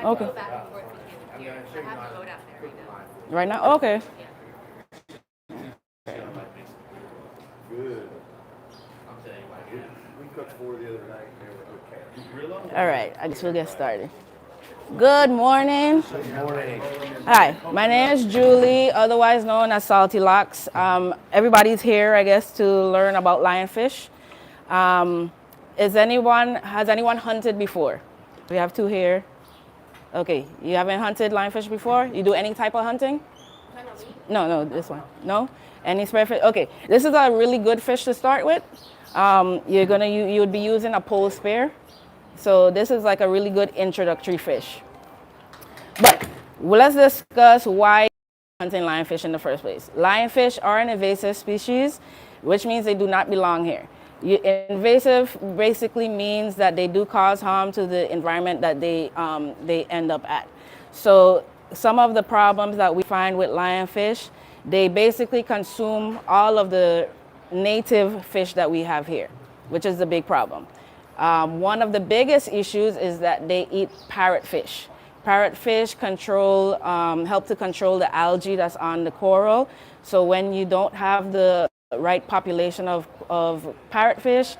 Okay. Go back and forth between here. I have the boat out there right now. Right now? Okay. Good. We cooked 4 the other night and they were good cats. All right, I guess we'll get started. Good morning. Good morning. Hi, my name is Julie, otherwise known as Salty Locs. Everybody's here, I guess, to learn about lionfish. Has anyone hunted before? We have 2 here. Okay, you haven't hunted lionfish before? You do any type of hunting? No, this one. No? Any spearfish? Okay, this is a really good fish to start with. You would be using a pole spear. So this is like a really good introductory fish. But let's discuss why hunting lionfish in the first place. Lionfish are an invasive species, which means they do not belong here. Invasive basically means that they do cause harm to the environment that they end up at. So some of the problems that we find with lionfish, they basically consume all of the native fish that we have here, which is the big problem. One of the biggest issues is that they eat parrotfish. Parrotfish help to control the algae that's on the coral. So when you don't have the right population of parrotfish,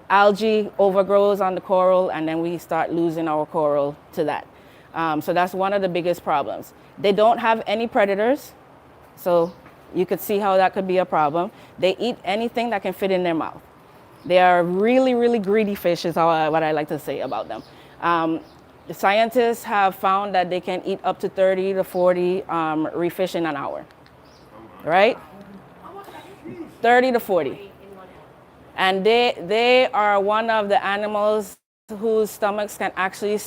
algae overgrows on the coral, and then we start losing our coral to that. So that's one of the biggest problems. They don't have any predators, so you could see how that could be a problem. They eat anything that can fit in their mouth. They are really, really greedy fish is what I like to say about them. The scientists have found that they can eat up to 30 to 40 reef fish in an hour, right? 30 to 40. And they are one of the animals whose stomachs can actually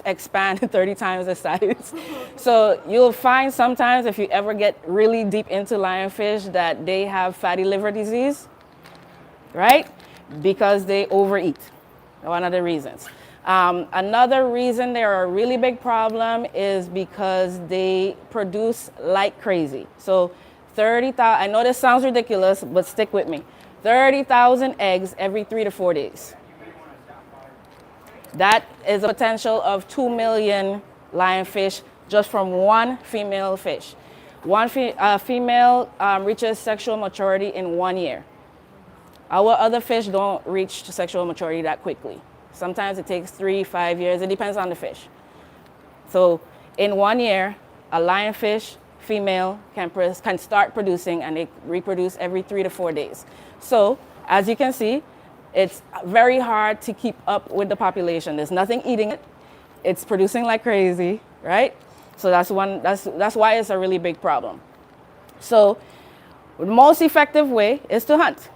expand 30 times the size. So you'll find sometimes if you ever get really deep into lionfish that they have fatty liver disease, right? Because they overeat, one of the reasons. Another reason they're a really big problem is because they produce like crazy. So 30,000, I know this sounds ridiculous, but stick with me. 30,000 eggs every 3 to 4 days. That is a potential of 2 million lionfish just from one female fish. One female reaches sexual maturity in 1 year. Our other fish don't reach sexual maturity that quickly. Sometimes it takes 3-5 years. It depends on the fish. So in 1 year, a lionfish female can start producing, and they reproduce every 3 to 4 days. So as you can see, it's very hard to keep up with the population. There's nothing eating it. It's producing like crazy, right? So that's why it's a really big problem. So the most effective way is to hunt.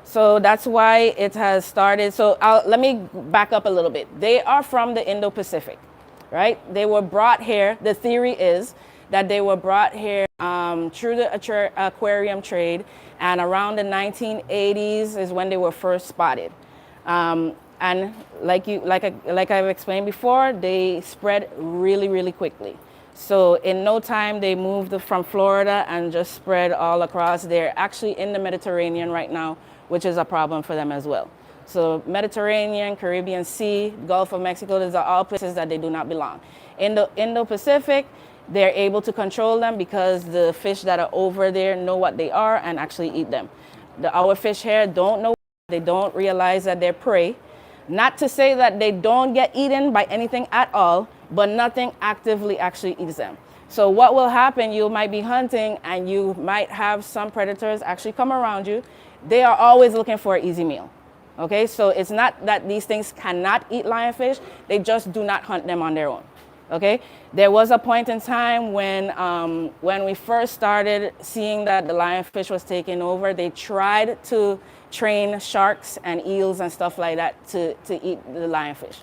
So that's why it has started. So let me back up a little bit. They are from the Indo-Pacific, right? They were brought here. The theory is that they were brought here through the aquarium trade, and around the 1980s is when they were first spotted. And like I've explained before, they spread really, really quickly. So in no time, they moved from Florida and just spread all across. They're actually in the Mediterranean right now, which is a problem for them as well. So Mediterranean, Caribbean Sea, Gulf of Mexico, these are all places that they do not belong. In the Indo-Pacific, they're able to control them because the fish that are over there know what they are and actually eat them. Our fish here don't know, they don't realize that they're prey. Not to say that they don't get eaten by anything at all, but nothing actively actually eats them. So what will happen, you might be hunting and you might have some predators actually come around you. They are always looking for an easy meal. Okay, so it's not that these things cannot eat lionfish, they just do not hunt them on their own. Okay, there was a point in time when we first started seeing that the lionfish was taking over, they tried to train sharks and eels and stuff like that to eat the lionfish.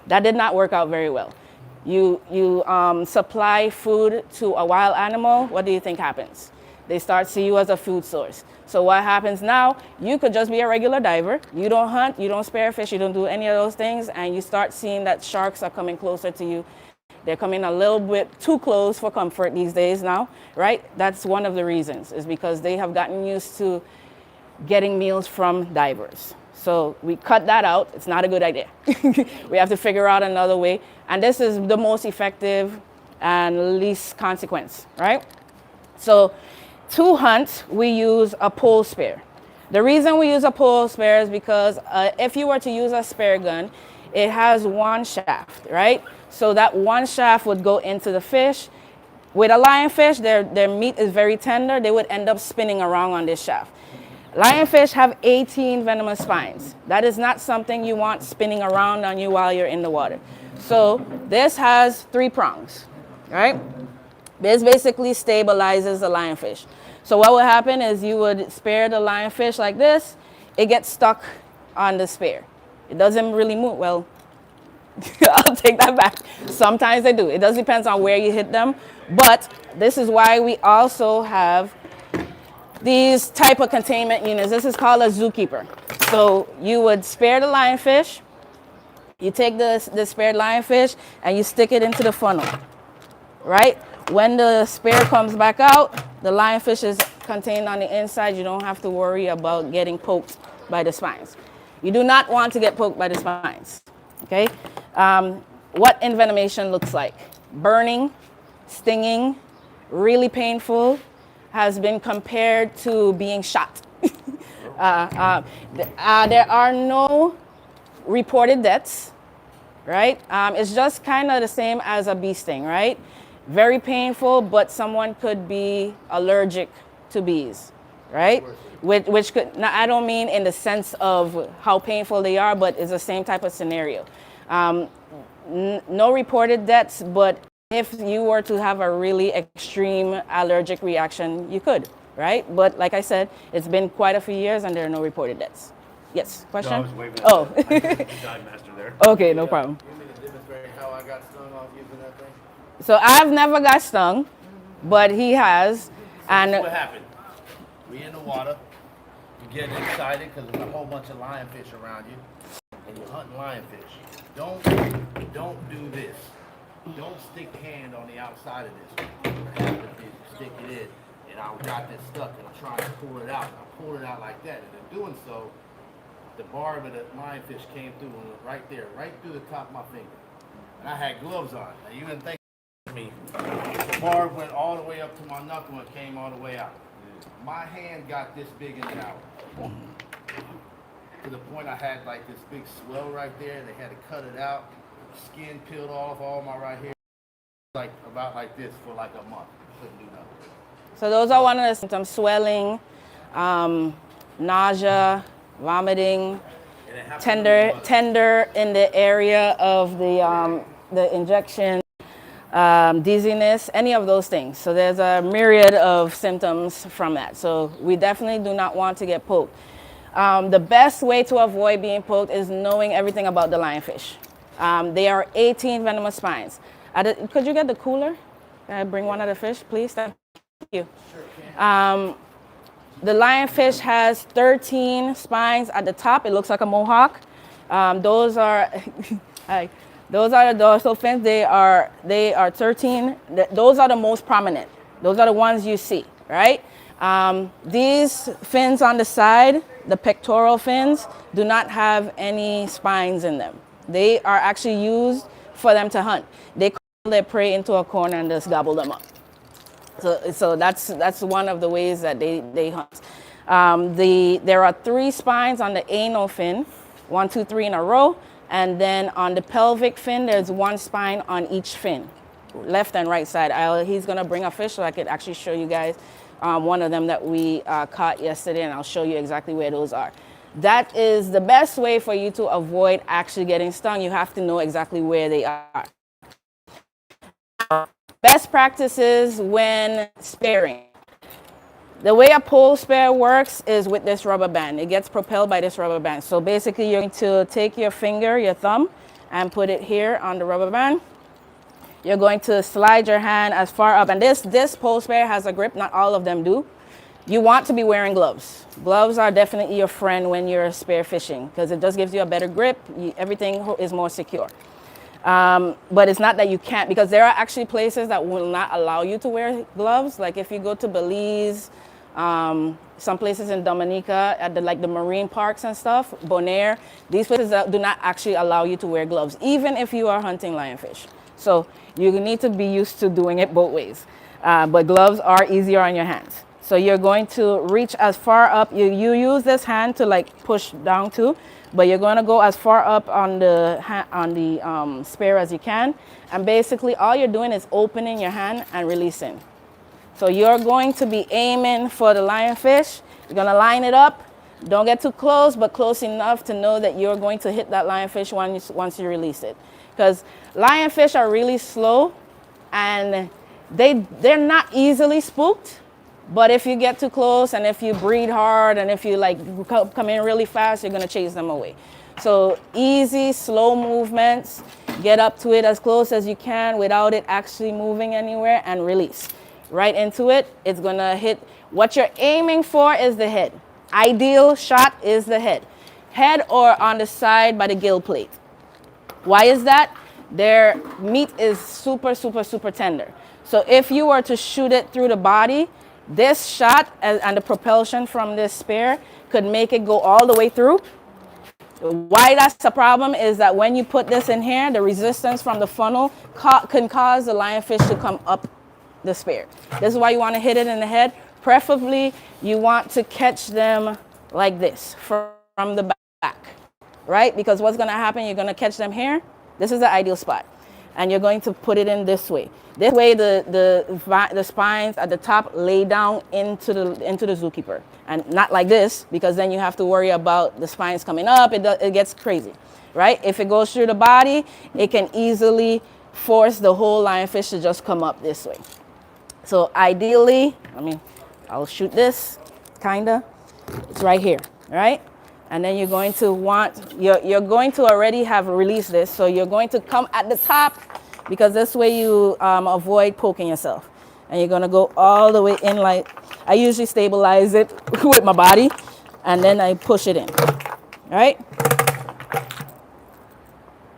That did not work out very well. You supply food to a wild animal, what do you think happens? They start to see you as a food source. So what happens now, you could just be a regular diver. You don't hunt, you don't spear fish, you don't do any of those things, and you start seeing that sharks are coming closer to you. They're coming a little bit too close for comfort these days now, right? That's one of the reasons, is because they have gotten used to getting meals from divers. So we cut that out. It's not a good idea. We have to figure out another way. And this is the most effective and least consequence, right? So to hunt, we use a pole spear. The reason we use a pole spear is because if you were to use a spear gun, it has one shaft, right? So that one shaft would go into the fish. With a lionfish, their meat is very tender. They would end up spinning around on this shaft. Lionfish have 18 venomous spines. That is not something you want spinning around on you while you're in the water. So this has 3 prongs, right? This basically stabilizes the lionfish. So what would happen is you would spear the lionfish like this. It gets stuck on the spear. It doesn't really move. Well, I'll take that back. Sometimes they do. It does depend on where you hit them. But this is why we also have these type of containment units. This is called a zookeeper. So you would spear the lionfish. You take the speared lionfish and you stick it into the funnel, right? When the spear comes back out, the lionfish is contained on the inside. You don't have to worry about getting poked by the spines. You do not want to get poked by the spines, okay? What envenomation looks like. Burning, stinging, really painful, has been compared to being shot. There are no reported deaths, right? It's just kind of the same as a bee sting, right? Very painful, but someone could be allergic to bees, right? Which could, now I don't mean in the sense of how painful they are, but it's the same type of scenario. No reported deaths, but if you were to have a really extreme allergic reaction, you could, right? But like I said, it's been quite a few years and there are no reported deaths. Yes, question? No, I was waving at Oh. the dive master there. Okay, no problem. You mean to demonstrate how I got stung off using that thing? So I've never got stung, but he has. That's what And happened. We in the water. You getting excited because there's a whole bunch of lionfish around you, and you're hunting lionfish. Don't do this. Don't stick your hand on the outside of this. What happens is you stick it in, and I got this stuck, and I'm trying to pull it out. I pulled it out like that, and in doing so, the barb of the lionfish came through and went right there, right through the top of my finger. And I had gloves on. Now you didn't think me. The barb went all the way up to my knuckle and came all the way out. My hand got this big and out. To the point I had like this big swell right there. They had to cut it out. Skin peeled off all my right here. Like about like this for like a month. Couldn't do nothing. so those are one of the symptoms: swelling, nausea, vomiting, And it happened tender in the area of the injection, dizziness, any of those things. So there's a myriad of symptoms from that. So we definitely do not want to get poked. The best way to avoid being poked is knowing everything about the lionfish. There are 18 venomous spines. Could you get the cooler? Can I bring one of the fish, please? Thank you. The lionfish has 13 spines at the top. It looks like a mohawk. Those are those are the dorsal fins. They are 13. Those are the most prominent. Those are the ones you see, right? These fins on the side, the pectoral fins, do not have any spines in them. They are actually used for them to hunt. They call their prey into a corner and just gobble them up. So that's one of the ways that they hunt. There are 3 spines on the anal fin, 1, 2, 3 in a row, and then on the pelvic fin, there's 1 spine on each fin, left and right side. He's gonna bring a fish so I could actually show you guys one of them that we caught yesterday, and I'll show you exactly where those are. That is the best way for you to avoid actually getting stung. You have to know exactly where they are. Best practices when sparing. The way a pole spear works is with this rubber band. It gets propelled by this rubber band. So basically you're going to take your finger, your thumb, and put it here on the rubber band. You're going to slide your hand as far up. And this pole spear has a grip, not all of them do. You want to be wearing gloves. Gloves are definitely your friend when you're spear fishing because it just gives you a better grip. Everything is more secure. But it's not that you can't, because there are actually places that will not allow you to wear gloves. Like if you go to Belize Some places in Dominica at the marine parks and stuff, Bonaire, these places that do not actually allow you to wear gloves, even if you are hunting lionfish. So you need to be used to doing it both ways. But gloves are easier on your hands. So you're going to reach as far up. You use this hand to like push down too, but you're going to go as far up on the spear as you can. And basically all you're doing is opening your hand and releasing. So you're going to be aiming for the lionfish. You're going to line it up. Don't get too close, but close enough to know that you're going to hit that lionfish once you release it. Because lionfish are really slow and they're not easily spooked. But if you get too close and if you breathe hard and if you like come in really fast, you're going to chase them away. So easy, slow movements. Get up to it as close as you can without it actually moving anywhere and release. Right into it. It's going to hit. What you're aiming for is the head. Ideal shot is the head. Head or on the side by the gill plate. Why is that? Their meat is super, super, super tender. So if you were to shoot it through the body, this shot and the propulsion from this spear could make it go all the way through. Why that's a problem is that when you put this in here, the resistance from the funnel can cause the lionfish to come up the spear. This is why you want to hit it in the head. Preferably, you want to catch them like this from the back, right? Because what's going to happen, you're going to catch them here. This is the ideal spot. And you're going to put it in this way. This way, the spines at the top lay down into the zookeeper. And not like this, because then you have to worry about the spines coming up. It gets crazy, right? If it goes through the body, it can easily force the whole lionfish to just come up this way. So ideally, I'll shoot this, kinda. It's right here, right? And then you're going to you're going to already have released this. So you're going to come at the top because this way you avoid poking yourself. And you're gonna go all the way in like, I usually stabilize it with my body and then I push it in, right?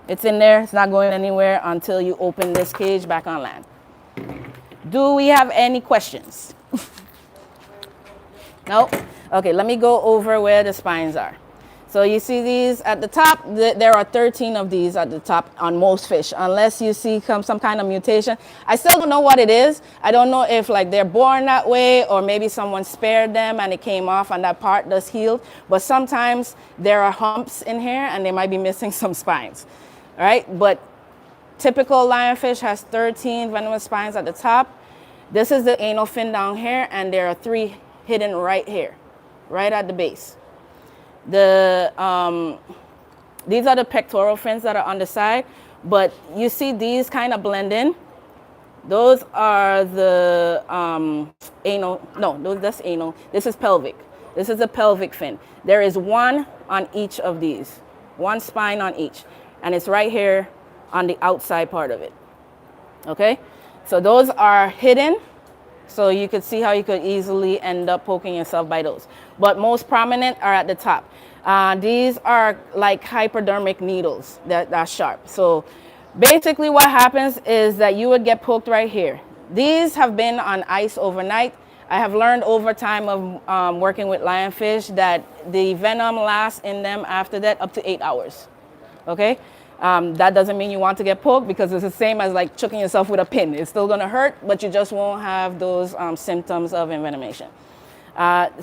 It's in there, it's not going anywhere until you open this cage back on land. Do we have any questions? No? Okay, let me go over where the spines are. So you see these at the top, there are 13 of these at the top on most fish, unless you see some kind of mutation. I still don't know what it is. I don't know if like they're born that way or maybe someone spared them and it came off and that part does heal. But sometimes there are humps in here and they might be missing some spines, all right? But typical lionfish has 13 venomous spines at the top. This is the anal fin down here and there are 3 hidden right here, right at the base. These are the pectoral fins that are on the side, but you see these kind of blend in. Those are the anal, no, that's anal. This is pelvic. This is a pelvic fin. There is one on each of these, one spine on each, and it's right here on the outside part of it, okay? So those are hidden. So you could see how you could easily end up poking yourself by those. But most prominent are at the top. These are like hypodermic needles that are sharp. So basically what happens is that you would get poked right here. These have been on ice overnight. I have learned over time of working with lionfish that the venom lasts in them after that up to 8 hours, okay? That doesn't mean you want to get poked because it's the same as like choking yourself with a pin. It's still gonna hurt, but you just won't have those symptoms of envenomation.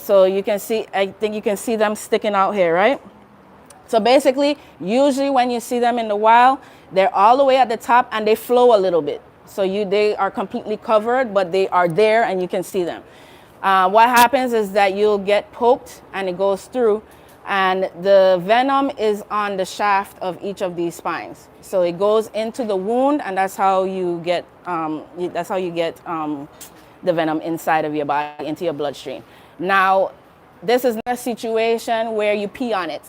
So you can see, I think you can see them sticking out here, right? So basically, usually when you see them in the wild, they're all the way at the top and they flow a little bit. So they are completely covered, but they are there and you can see them. What happens is that you'll get poked and it goes through. And the venom is on the shaft of each of these spines. So it goes into the wound, and that's how you get the venom inside of your body, into your bloodstream. Now, this is not a situation where you pee on it,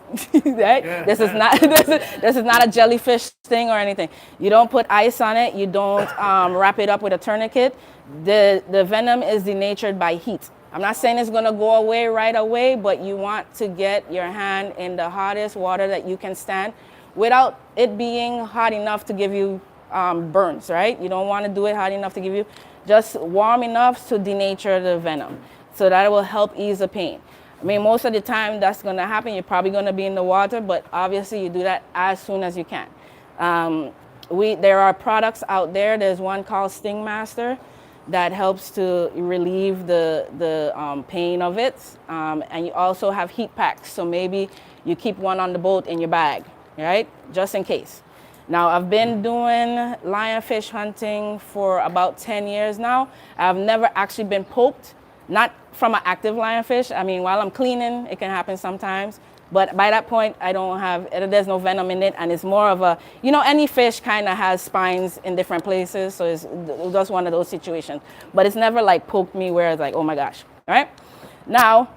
right? Yeah. This is not a jellyfish thing or anything. You don't put ice on it. You don't wrap it up with a tourniquet. The venom is denatured by heat. I'm not saying it's going to go away right away, but you want to get your hand in the hottest water that you can stand without it being hot enough to give you burns, right? You don't want to do it hot enough to give you, just warm enough to denature the venom. So that will help ease the pain. I mean, most of the time that's going to happen. You're probably going to be in the water, but obviously you do that as soon as you can. There are products out there. There's one called Sting Master that helps to relieve the pain of it. And you also have heat packs. So maybe you keep one on the boat in your bag, right? Just in case. Now, I've been doing lionfish hunting for about 10 years now. I've never actually been poked, not from an active lionfish. I mean, while I'm cleaning, it can happen sometimes. But by that point, there's no venom in it. And it's more of a, any fish kind of has spines in different places. So it's just one of those situations. But it's never like poked me where it's like, oh my gosh, all right? Now,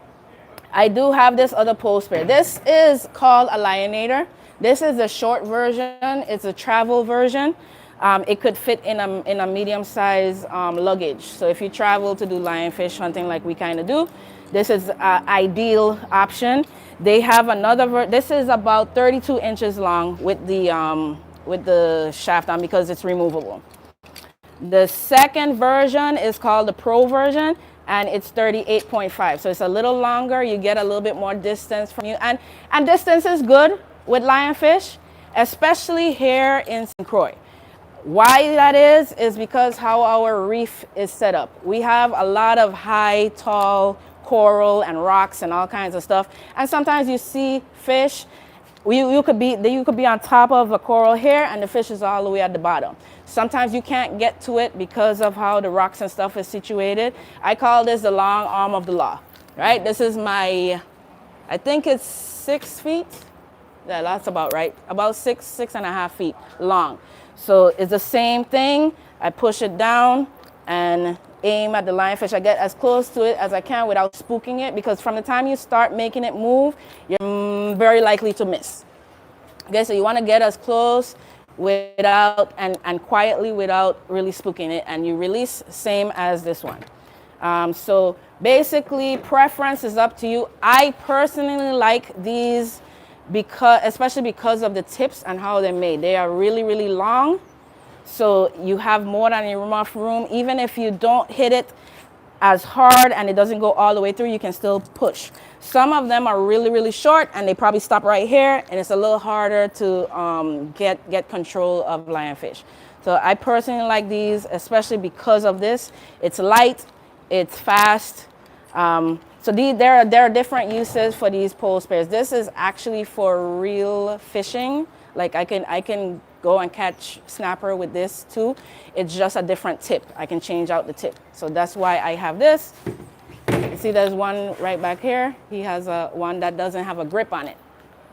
I do have this other pole spear. This is called a lionator. This is the short version. It's a travel version. It could fit in a medium-sized luggage. So if you travel to do lionfish hunting like we kind of do, this is an ideal option. They have another, this is about 32 inches long with the shaft on because it's removable. The second version is called the Pro version, and it's 38.5. So it's a little longer. You get a little bit more distance from you. And distance is good with lionfish, especially here in St. Croix. Why that is because how our reef is set up. We have a lot of high, tall coral and rocks and all kinds of stuff. And sometimes you see fish, you could be on top of a coral here and the fish is all the way at the bottom. Sometimes you can't get to it because of how the rocks and stuff is situated. I call this the long arm of the law, right? This is I think it's 6 feet. Yeah, that's about right. About 6.5 feet long. So it's the same thing. I push it down and aim at the lionfish. I get as close to it as I can without spooking it, because from the time you start making it move, you're very likely to miss. Okay, so you want to get as close without and quietly without really spooking it, and you release same as this one. So basically, preference is up to you. I personally like these especially because of the tips and how they're made. They are really, really long. So you have more than enough room. Even if you don't hit it as hard and it doesn't go all the way through, you can still push. Some of them are really, really short and they probably stop right here, and it's a little harder to get control of lionfish. So I personally like these, especially because of this. It's light, it's fast. So there are different uses for these pole spears. This is actually for real fishing. Like I can go and catch snapper with this too. It's just a different tip. I can change out the tip. So that's why I have this. You see there's one right back here. He has one that doesn't have a grip on it.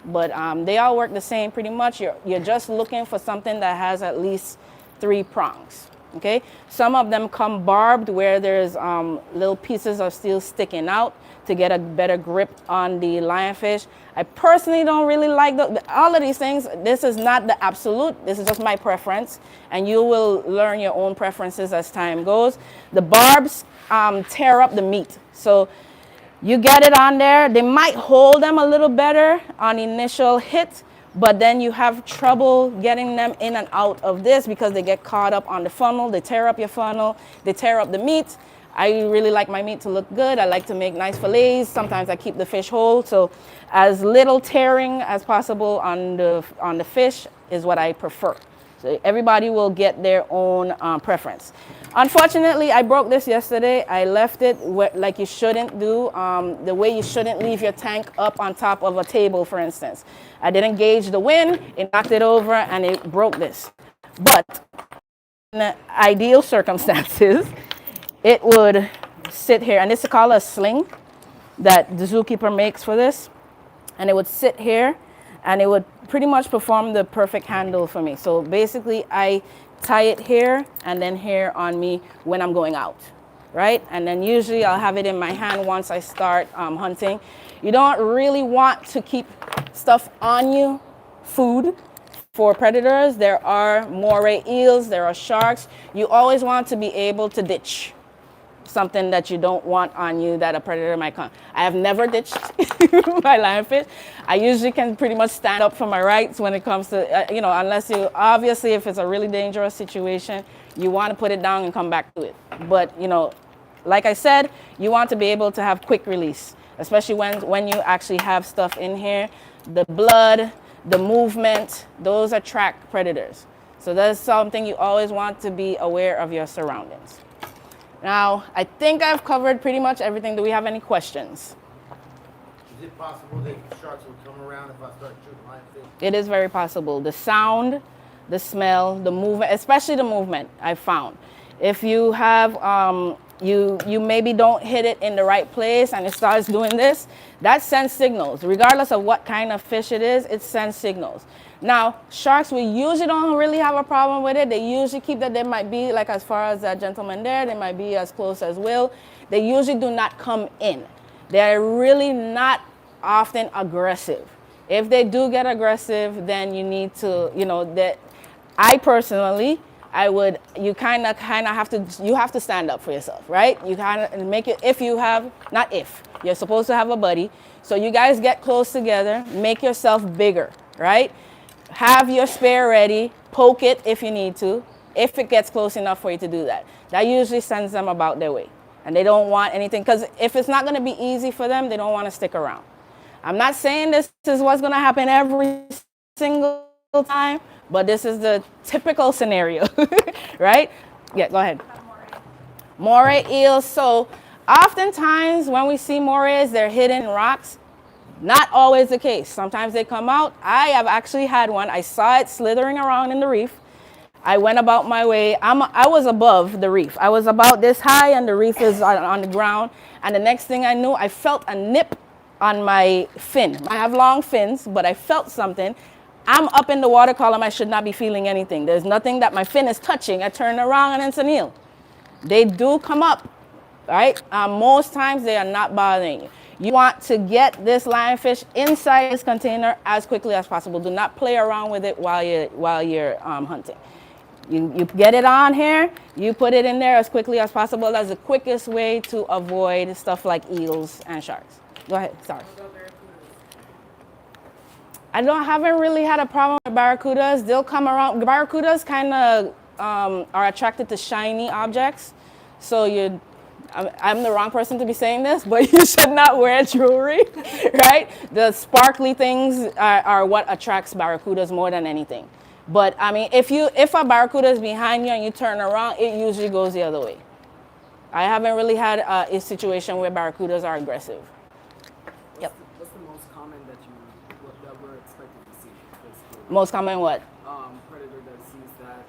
But they all work the same pretty much. You're just looking for something that has at least 3 prongs. Okay, some of them come barbed where there's little pieces of steel sticking out to get a better grip on the lionfish. I personally don't really like all of these things. This is not the absolute. This is just my preference, and you will learn your own preferences as time goes. The barbs tear up the meat, so you get it on there. They might hold them a little better on initial hit, but then you have trouble getting them in and out of this because they get caught up on the funnel. They tear up your funnel. They tear up the meat. I really like my meat to look good. I like to make nice fillets. Sometimes I keep the fish whole. So as little tearing as possible on the fish is what I prefer. So everybody will get their own preference. Unfortunately, I broke this yesterday. I left it like you shouldn't do, the way you shouldn't leave your tank up on top of a table, for instance. I didn't gauge the wind, it knocked it over, and it broke this. But in ideal circumstances, it would sit here, and this is called a sling that the zookeeper makes for this, and it would sit here, and it would pretty much perform the perfect handle for me. So basically, I tie it here and then here on me when I'm going out, right? And then usually I'll have it in my hand once I start hunting. You don't really want to keep stuff on you, food, for predators. There are moray eels, there are sharks. You always want to be able to ditch something that you don't want on you that a predator might come. I have never ditched my lionfish. I usually can pretty much stand up for my rights when it comes to, unless you, obviously if it's a really dangerous situation, you want to put it down and come back to it. But, like I said, you want to be able to have quick release, especially when you actually have stuff in here. The blood, the movement, those attract predators. So that's something you always want to be aware of your surroundings. Now, I think I've covered pretty much everything. Do we have any questions? Is it possible that sharks will come around if I start shooting lionfish? It is very possible. The sound, the smell, the movement, especially the movement, I've found. If you have, you maybe don't hit it in the right place and it starts doing this, that sends signals. Regardless of what kind of fish it is, it sends signals. Now, sharks, we usually don't really have a problem with it. They usually keep that. They might be, like as far as that gentleman there, they might be as close as will. They usually do not come in. They're really not often aggressive. If they do get aggressive, then you need to, that I personally, you kind of have to stand up for yourself, right? You kind of make it, you're supposed to have a buddy. So you guys get close together, make yourself bigger, right? Have your spear ready, poke it if you need to, if it gets close enough for you to do that. That usually sends them about their way. And they don't want anything, because if it's not going to be easy for them, they don't want to stick around. I'm not saying this is what's going to happen every single time, but this is the typical scenario, right? Yeah, go ahead. Moray eels. So oftentimes when we see morays, they're hidden in rocks. Not always the case. Sometimes they come out. I have actually had one. I saw it slithering around in the reef. I went about my way. I was above the reef. I was about this high and the reef is on the ground. And the next thing I knew, I felt a nip on my fin. I have long fins, but I felt something. I'm up in the water column. I should not be feeling anything. There's nothing that my fin is touching. I turn around and it's an eel. They do come up, right? Most times they are not bothering you. You want to get this lionfish inside this container as quickly as possible. Do not play around with it while you're hunting. You get it on here, you put it in there as quickly as possible. That's the quickest way to avoid stuff like eels and sharks. Go ahead, sorry. Haven't really had a problem with barracudas. They'll come around. Barracudas kind of are attracted to shiny objects. So I'm the wrong person to be saying this, but you should not wear jewelry, right? The sparkly things are what attracts barracudas more than anything. But I mean, if a barracuda is behind you and you turn around, it usually goes the other way. I haven't really had a situation where barracudas are aggressive. Yep. What's the most common that we're expected to see? Basically? Most common what? Predator that sees that.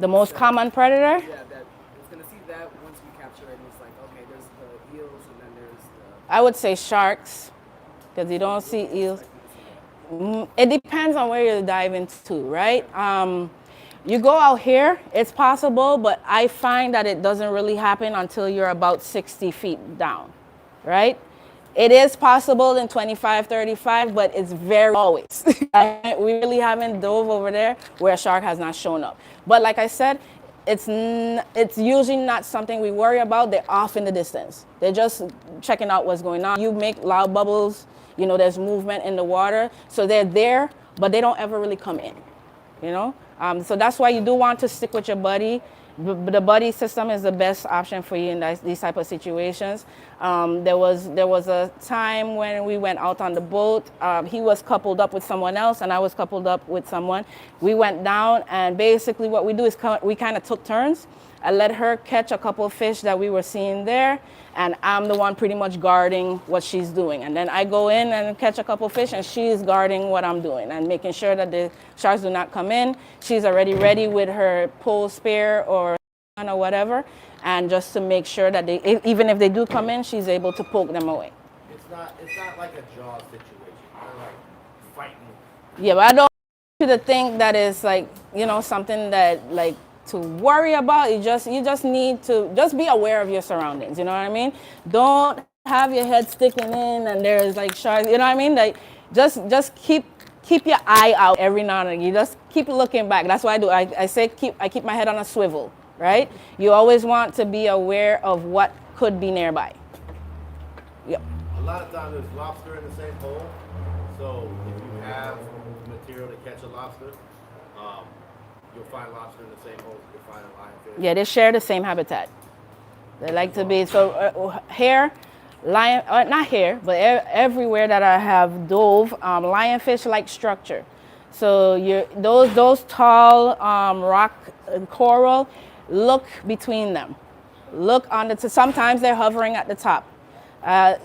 The most common predator? Yeah, that it's gonna see that once we capture it, and it's like, okay, there's the eels, and then there's the. I would say sharks, because you don't see eels. It depends on where you're diving to, right? You go out here, it's possible, but I find that it doesn't really happen until you're about 60 feet down, right? It is possible in 25, 35, but it's very always. We really haven't dove over there where a shark has not shown up. But like I said, it's usually not something we worry about. They're off in the distance. They're just checking out what's going on. You make loud bubbles, there's movement in the water. So they're there, but they don't ever really come in, So that's why you do want to stick with your buddy. The buddy system is the best option for you in these type of situations. There was a time when we went out on the boat. He was coupled up with someone else, and I was coupled up with someone. We went down, and basically what we do is we kind of took turns. I let her catch a couple of fish that we were seeing there, and I'm the one pretty much guarding what she's doing. And then I go in and catch a couple of fish, and she's guarding what I'm doing and making sure that the sharks do not come in. She's already ready with her pole spear or whatever, and just to make sure that even if they do come in, she's able to poke them away. It's not like a jaw situation. They're like fighting. Yeah, but I don't want you to think that it's like, something that like to worry about. You just need to just be aware of your surroundings. You know what I mean? Don't have your head sticking in and there's like sharks. You know what I mean? Like just keep your eye out every now and then. You just keep looking back. That's what I do. I keep my head on a swivel. Right? You always want to be aware of what could be nearby. Yep. A lot of times there's lobster in the same hole. So if you have material to catch a lobster, you'll find lobster in the same hole you'll find a lionfish. Yeah, they share the same habitat. They like to be, so here, not here, but everywhere that I have dove, lionfish like structure. So those tall rock coral, look between them. Look on sometimes they're hovering at the top.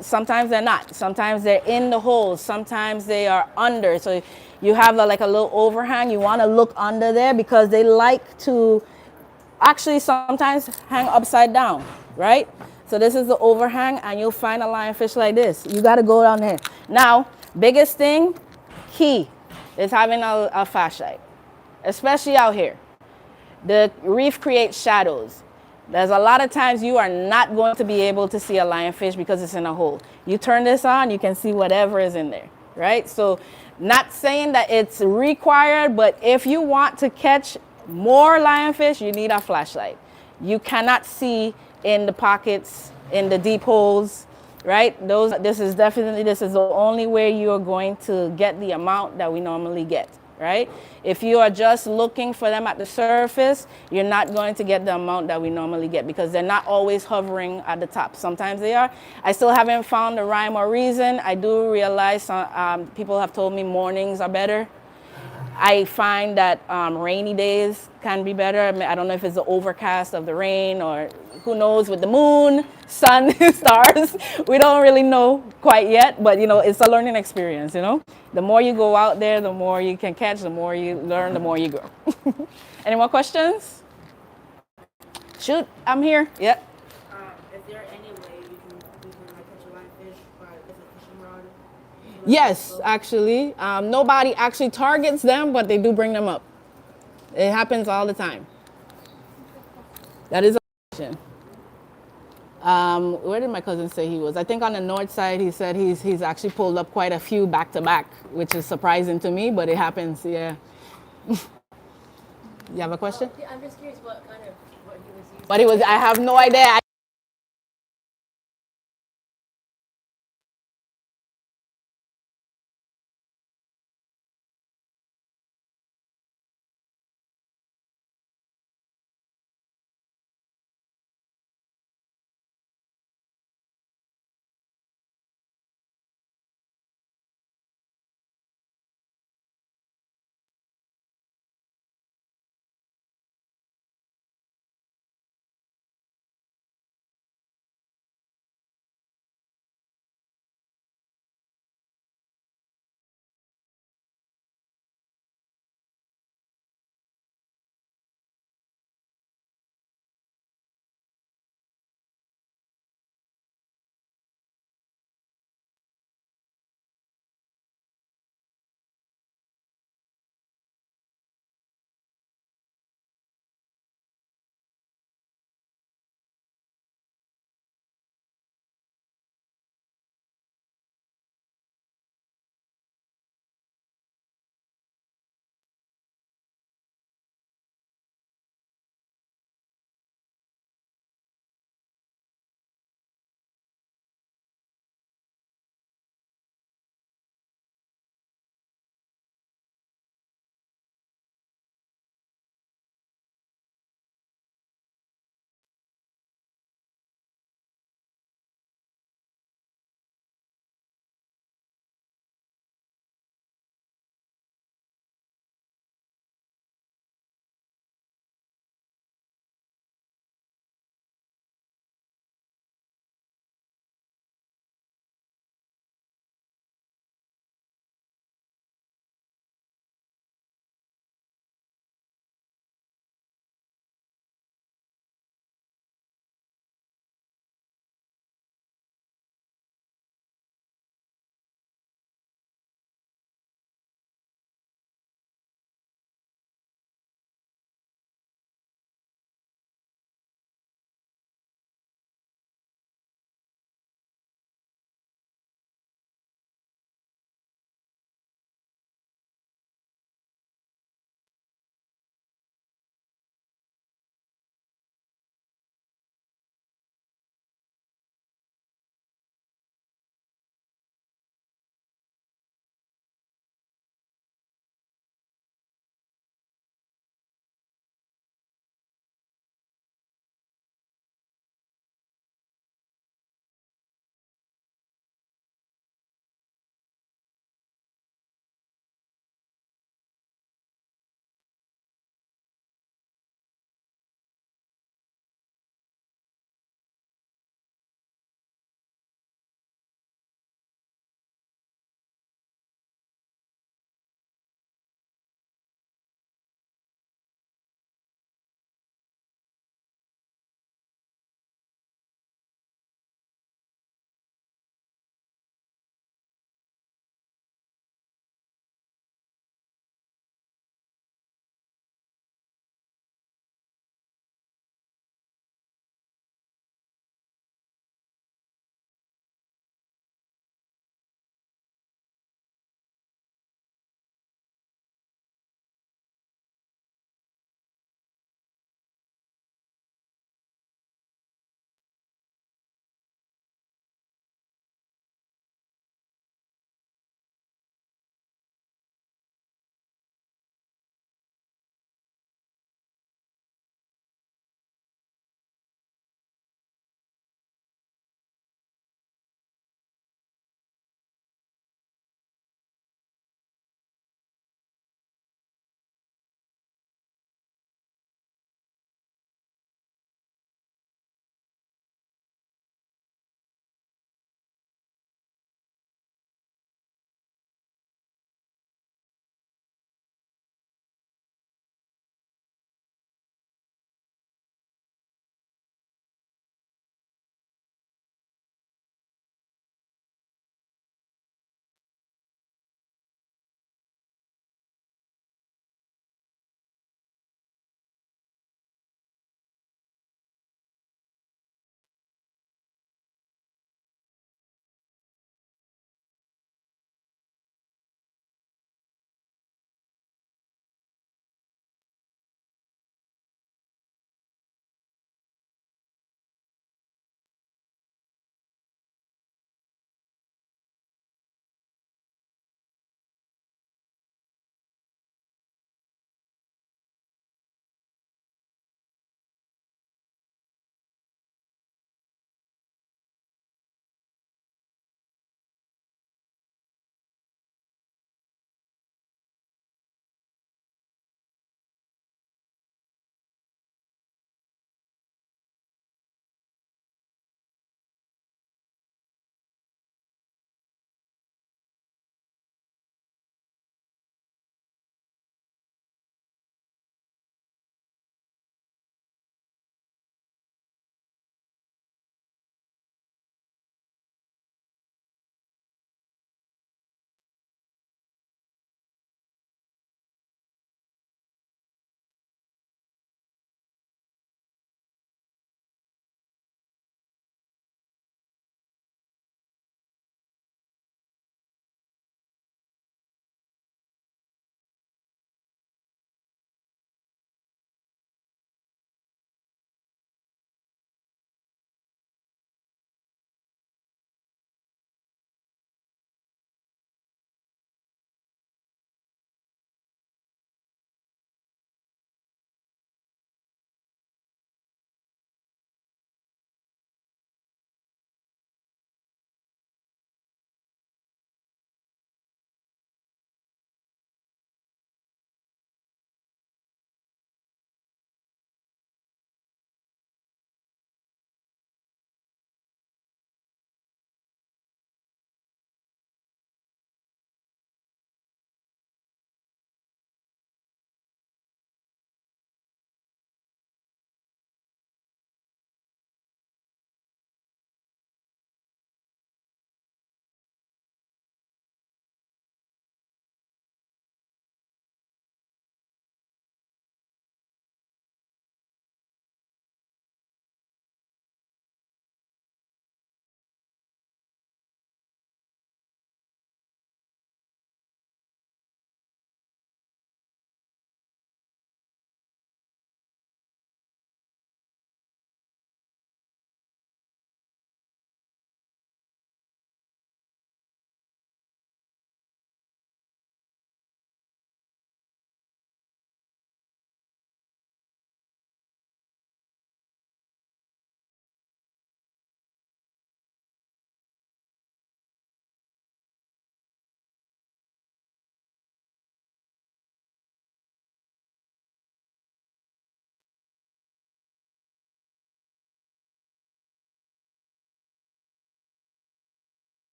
Sometimes they're not. Sometimes they're in the holes. Sometimes they are under. So you have like a little overhang. You want to look under there because they like to actually sometimes hang upside down, right? So this is the overhang and you'll find a lionfish like this. You got to go down there. Now, biggest thing, key, is having a flashlight, especially out here. The reef creates shadows. There's a lot of times you are not going to be able to see a lionfish because it's in a hole. You turn this on, you can see whatever is in there, right? So not saying that it's required, but if you want to catch more lionfish, you need a flashlight. You cannot see in the pockets, in the deep holes, right? This is the only way you're going to get the amount that we normally get, right? If you are just looking for them at the surface, you're not going to get the amount that we normally get because they're not always hovering at the top. Sometimes they are. I still haven't found the rhyme or reason. I do realize people have told me mornings are better. I find that rainy days can be better. I don't know if it's the overcast of the rain or who knows with the moon, sun, stars. We don't really know quite yet, but it's a learning experience, The more you go out there, the more you can catch, the more you learn, the more you grow. Any more questions? Shoot, I'm here. Yep. Is there any way we can like catch a lionfish with a fishing rod? Yes, actually. Nobody actually targets them, but they do bring them up. It happens all the time. That is a question. Where did my cousin say he was? I think on the north side, he said he's actually pulled up quite a few back to back, which is surprising to me, but it happens, yeah. You have a question? I'm just curious what he was using. But I have no idea.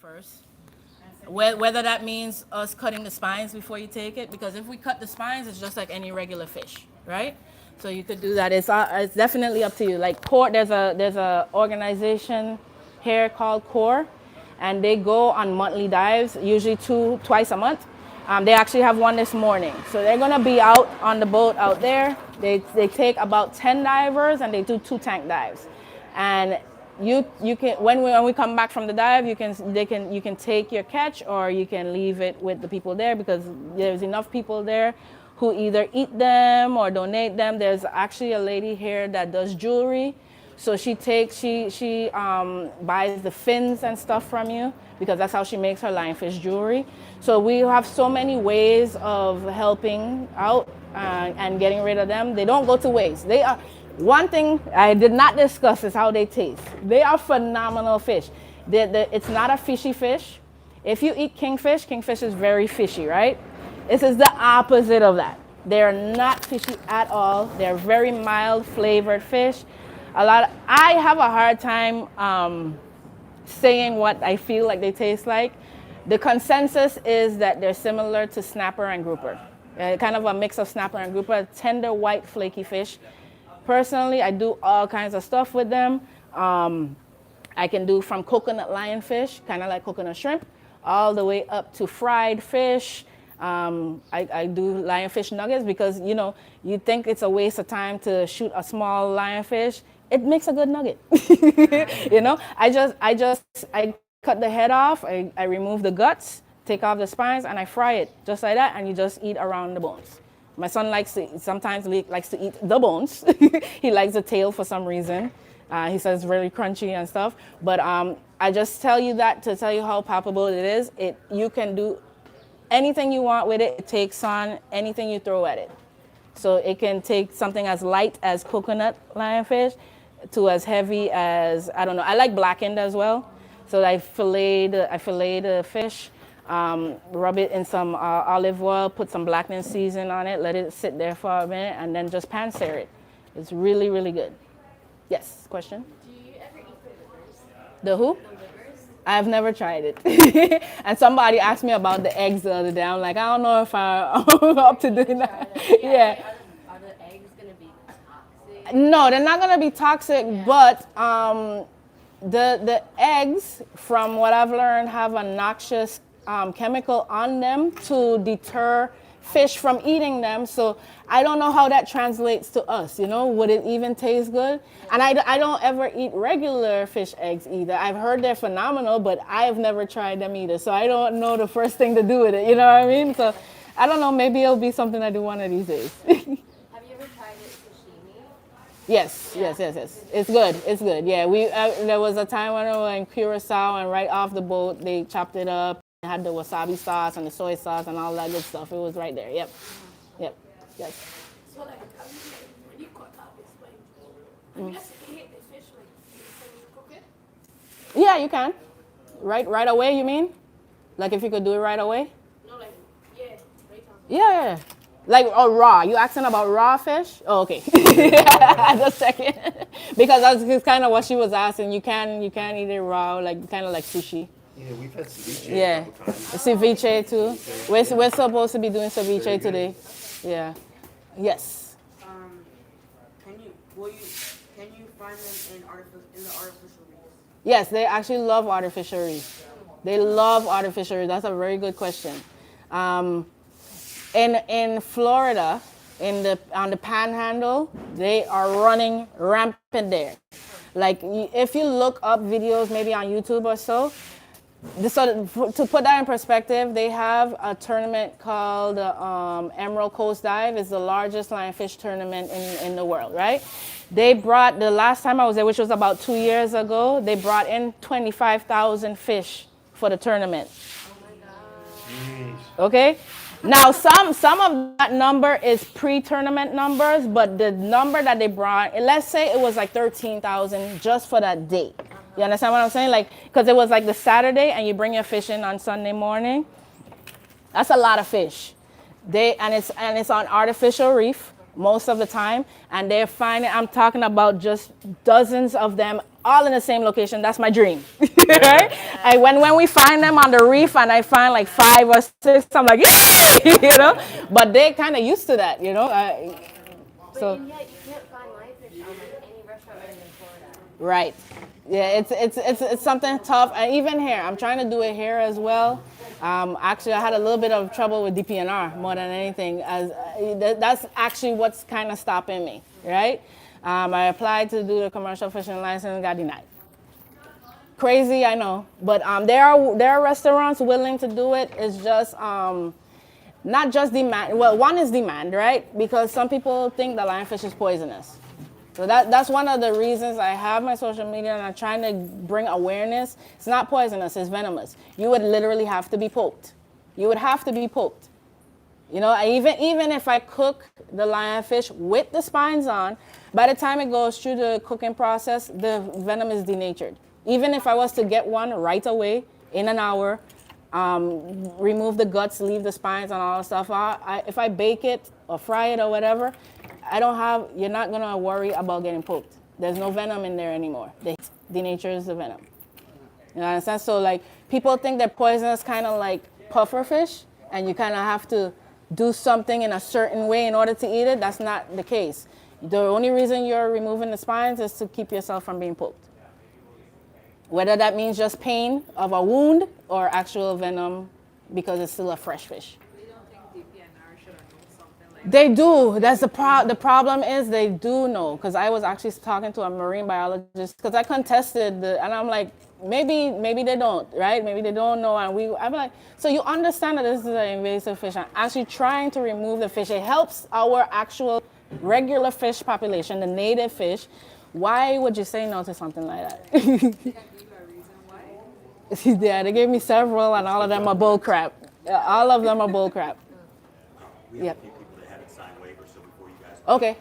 first. Whether that means us cutting the spines before you take it, because if we cut the spines, it's just like any regular fish, right? So you could do that. It's definitely up to you. Like CORE, there's a organization here called CORE, and they go on monthly dives, usually twice a month. They actually have one this morning. So they're gonna be out on the boat out there. They take about 10 divers and they do 2 tank dives. And you can when we come back from the dive, you can take your catch or you can leave it with the people there, because there's enough people there who either eat them or donate them. There's actually a lady here that does jewelry. So she buys the fins and stuff from you, because that's how she makes her lionfish jewelry. So we have so many ways of helping out and getting rid of them. They don't go to waste. They are, one thing I did not discuss is how they taste. They are phenomenal fish. It's not a fishy fish. If you eat kingfish, kingfish is very fishy, right? This is the opposite of that. They're not fishy at all. They're very mild flavored fish. I have a hard time saying what I feel like they taste like. The consensus is that they're similar to snapper and grouper. Kind of a mix of snapper and grouper, tender white flaky fish. Personally, I do all kinds of stuff with them. I can do from coconut lionfish, kind of like coconut shrimp, all the way up to fried fish. I do lionfish nuggets, because you think it's a waste of time to shoot a small lionfish. It makes a good nugget. I cut the head off, I remove the guts, take off the spines, and I fry it just like that, and you just eat around the bones. My son sometimes likes to eat the bones. He likes the tail for some reason. He says it's really crunchy and stuff. But I just tell you that to tell you how palpable it is. You can do anything you want with it. It takes on anything you throw at it. So it can take something as light as coconut lionfish to as heavy as, I don't know. I like blackened as well. So I fillet the fish, rub it in some olive oil, put some blackening season on it, let it sit there for a minute, and then just pan sear it. It's really, really good. Yes, question? Do you ever eat the livers? The who? The livers? I've never tried it. And somebody asked me about the eggs the other day. I'm like, I don't know if I'm up to doing that. Yeah. Are the eggs going to be toxic? No, they're not going to be toxic, but the eggs, from what I've learned, have a noxious chemical on them to deter fish from eating them. So I don't know how that translates to us. Would it even taste good? And I don't ever eat regular fish eggs either. I've heard they're phenomenal, but I've never tried them either. So I don't know the first thing to do with it. You know what I mean? So I don't know. Maybe it'll be something I do one of these days. Have you ever tried it sashimi? Yes. It's good. Yeah, there was a time when we were in Curacao, and right off the boat, they chopped it up. It had the wasabi sauce and the soy sauce and all that good stuff. It was right there. Yep. Yes. So like, when you cook up, explain. You guys can hit the fish when you cook it? Yeah, you can. Right away, you mean? Like if you could do it right away? No, like, yeah, right on. Yeah. Like raw. You asking about raw fish? Oh, okay. Just a second. Because that's kind of what she was asking. You can eat it raw, like kind of like sushi. Yeah, we've had ceviche Yeah. a couple times. Ceviche too. We're supposed to be doing ceviche today. Yeah. Yes. Can you find them in the artificial reefs? Yes, they actually love artificial reefs. They love artificial reefs. That's a very good question. In Florida, on the Panhandle, they are running rampant there. Like if you look up videos maybe on YouTube or so, to put that in perspective, they have a tournament called Emerald Coast Dive. It's the largest lionfish tournament in the world, right? They brought, the last time I was there, which was about 2 years ago, they brought in 25,000 fish for the tournament. Oh my God. Okay? Now, some of that number is pre-tournament numbers, but the number that they brought, let's say it was like 13,000 just for that day. You understand what I'm saying? Like, because it was like the Saturday and you bring your fish in on Sunday morning. That's a lot of fish. And it's on artificial reef most of the time, and they're finding, I'm talking about just dozens of them all in the same location. That's my dream, right? And when we find them on the reef and I find like 5 or 6, I'm like, yay, you know. But they kind of used to that, you know. So. And yet you can't find lionfish on like any restaurant menu in Florida. Right. Yeah, it's something tough. And even here, I'm trying to do it here as well. Actually, I had a little bit of trouble with DPNR more than anything. That's actually what's kind of stopping me, right? I applied to do the commercial fishing license, got denied. Crazy, I know, but there are restaurants willing to do it. It's just not just demand. Well, one is demand, right? Because some people think the lionfish is poisonous. So that's one of the reasons I have my social media and I'm trying to bring awareness. It's not poisonous, it's venomous. You would literally have to be poked. You would have to be poked. You know, even if I cook the lionfish with the spines on, by the time it goes through the cooking process, the venom is denatured. Even if I was to get one right away in an hour, remove the guts, leave the spines and all the stuff out, if I bake it or fry it or whatever, you're not gonna worry about getting poked. There's no venom in there anymore. They denatures the venom. You know what I'm saying? So like people think that poison is kind of like puffer fish and you kind of have to do something in a certain way in order to eat it. That's not the case. The only reason you're removing the spines is to keep yourself from being poked. Whether that means just pain of a wound or actual venom because it's still a fresh fish. They do. That's the problem is they do know. Because I was actually talking to a marine biologist because I contested and I'm like, maybe they don't, right? Maybe they don't know. And I'm like, so you understand that this is an invasive fish. I'm actually trying to remove the fish. It helps our actual regular fish population, the native fish. Why would you say no to something like that? Yeah, they gave me several and all of them are bull crap. All of them are bull crap. Yep. Okay.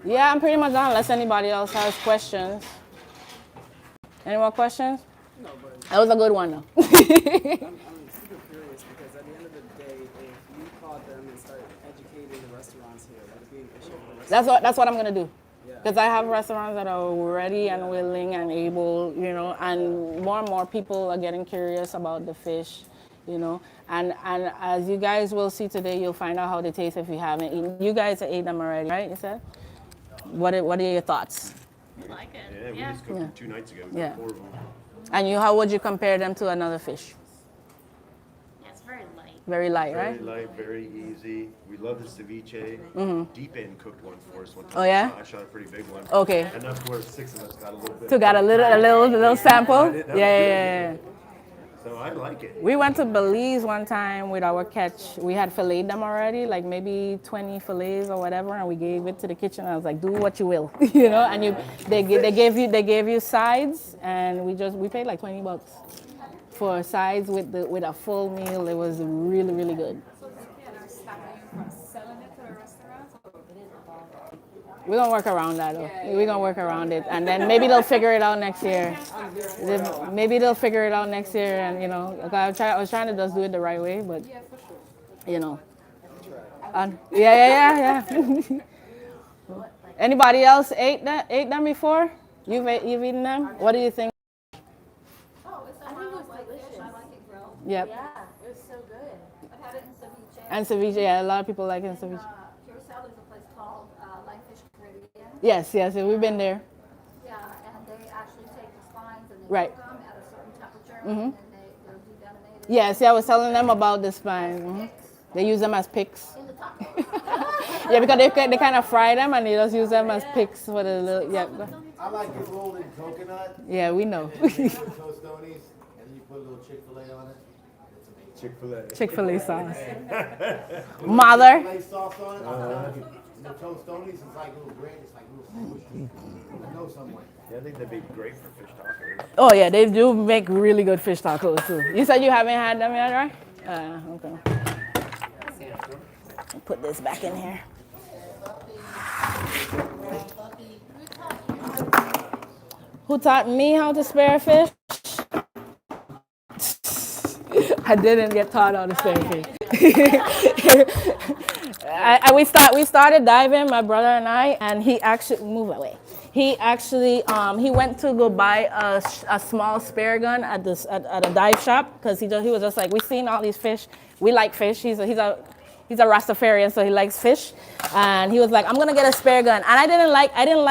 Yeah, I'm pretty much done unless anybody else has questions. Any more questions? No, but That was a good one, though. I'm super curious because at the end of the day, if you caught them and start educating the restaurants here, would it be an issue for restaurants? That's what I'm gonna do. Because I have restaurants that are ready and willing and able, you know, and more people are getting curious about the fish, you know. And as you guys will see today, you'll find out how they taste if you haven't eaten. You guys ate them already, right? You said? What are your thoughts? I like it. Yeah, we just cooked them 2 nights ago. Yeah. 4 of them. And how would you compare them to another fish? Yeah, it's very light. Very light, Very right? light, very easy. We love the ceviche. Deep End cooked one for us one time. Oh, yeah? I shot a pretty big one. Okay. Enough to where 6 of us got a little bit. So got a little sample? That was Yeah. good. So I like it. We went to Belize one time with our catch. We had filleted them already, like maybe 20 fillets or whatever, and we gave it to the kitchen. I was like, "Do what you will," you know. And they gave you sides, and we paid like $20 for sides with a full meal. It was really really good. We're gonna work around that though. We're gonna work around it, and then maybe they'll figure it out next year. Maybe they'll figure it out next year, and you know, I was trying to just do it the right way, but you know, yeah. Anybody else ate them before? You've eaten them? What do you think? Oh, it's I think it was delicious. I like it grilled. Yep. Yeah, it was so good. I've had it in ceviche. And ceviche, yeah, a lot of people like it in ceviche. Curacao, there's a place called Lionfish Caribbean. Yes, we've been there. Yeah, and they actually take the spines and they Right. cook them at a certain temperature, and then they're devenated Yes, I was telling them about the spines. They use them as picks. in the taco. Yeah, because they kind of fry them and they just use them as picks for the little, yeah. I like it rolled in coconut. Yeah, we know. And you put tostones, and then you put a little Chick-fil-A on it. It's amazing. Chick-fil-A. Chick-fil-A sauce. Mother. Chick-fil-A sauce on it. I'm telling you. And the tostones is like little bread. It's like little sandwich. I know someone. Yeah, I think that'd be great for fish tacos. Oh yeah, they do make really good fish tacos too. You said you haven't had them yet, right? Okay. Put this back in here. Who taught me how to spare fish? I didn't get taught how to spare fish. we started diving, my brother and I, and he actually moved away. he actually he went to go buy a small spare gun at a dive shop because he was just like, we seen all these fish, we like fish. He's a Rastafarian, so he likes fish, and he was like, I'm gonna get a spare gun. And I didn't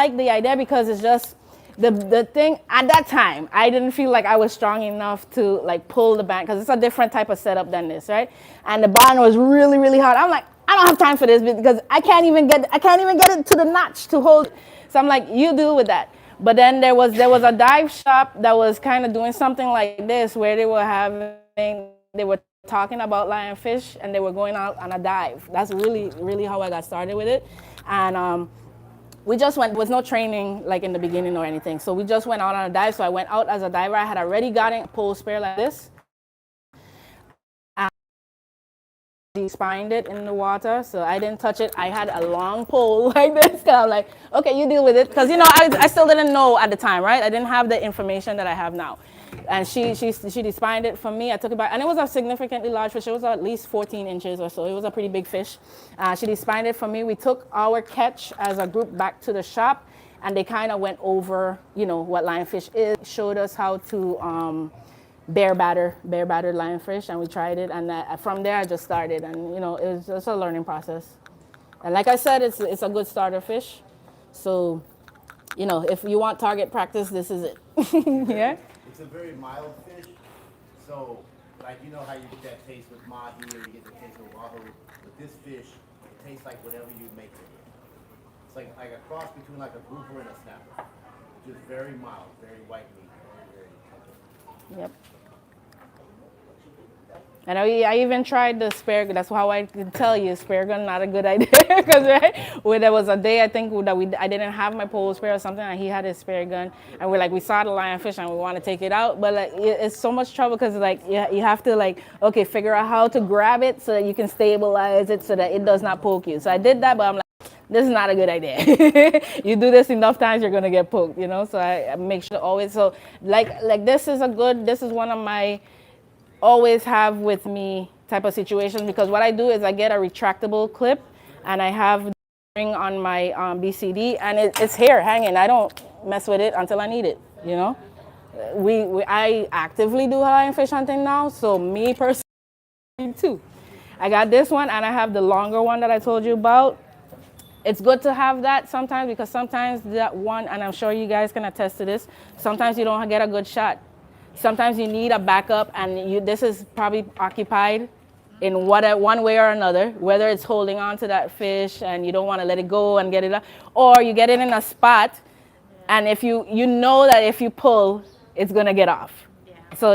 like the idea because it's just the thing at that time. I didn't feel like I was strong enough to like pull the band because it's a different type of setup than this, right? And the band was really, really hard. I'm like, I don't have time for this because I can't even get it to the notch to hold. So I'm like, you deal with that. But then there was a dive shop that was kind of doing something like this where they were talking about lionfish and they were going out on a dive. That's really, really how I got started with it. And we just went, there was no training like in the beginning or anything. So we just went out on a dive. So I went out as a diver. I had already gotten a pole spare like this. Spined it in the water, so I didn't touch it. I had a long pole like this. So I'm like, okay, you deal with it, because I still didn't know at the time, right? I didn't have the information that I have now. And she despined it for me. I took it back, and it was a significantly large fish. It was at least 14 inches or so. It was a pretty big fish. She despined it for me. We took our catch as a group back to the shop, and they kind of went over, what lionfish is, showed us how to bare batter lionfish, and we tried it, and from there I just started, and it was just a learning process. And like I said, it's a good starter fish. So, if you want target practice, this is it. Yeah. It's a very mild fish, so like how you get that taste with mahi or you get the taste with wahoo. With this fish, it tastes like whatever you make it. It's like a cross between like a grouper and a snapper. Just very mild, very white meat. Very Yep. And I even tried the spare gun. That's how I can tell you, spare gun not a good idea. Because there was a day I think that I didn't have my pole spare or something, and he had his spare gun, and we saw the lionfish and we want to take it out, but like it's so much trouble because you have to figure out how to grab it so that you can stabilize it so that it does not poke you. So I did that, but I'm like, this is not a good idea. You do this enough times, you're gonna get poked, So I make sure always. So like this is one of my always have with me type of situations, because what I do is I get a retractable clip and I have the ring on my BCD, and it's here hanging. I don't mess with it until I need it, I actively do lionfish hunting now, so me personally too. I got this one, and I have the longer one that I told you about. It's good to have that sometimes, because sometimes that one, and I'm sure you guys can attest to this, sometimes you don't get a good shot. Sometimes you need a backup, and this is probably occupied in one way or another, whether it's holding on to that fish and you don't want to let it go and get it up, or you get it in a spot, and if you know that if you pull, it's going to get off. Yeah. So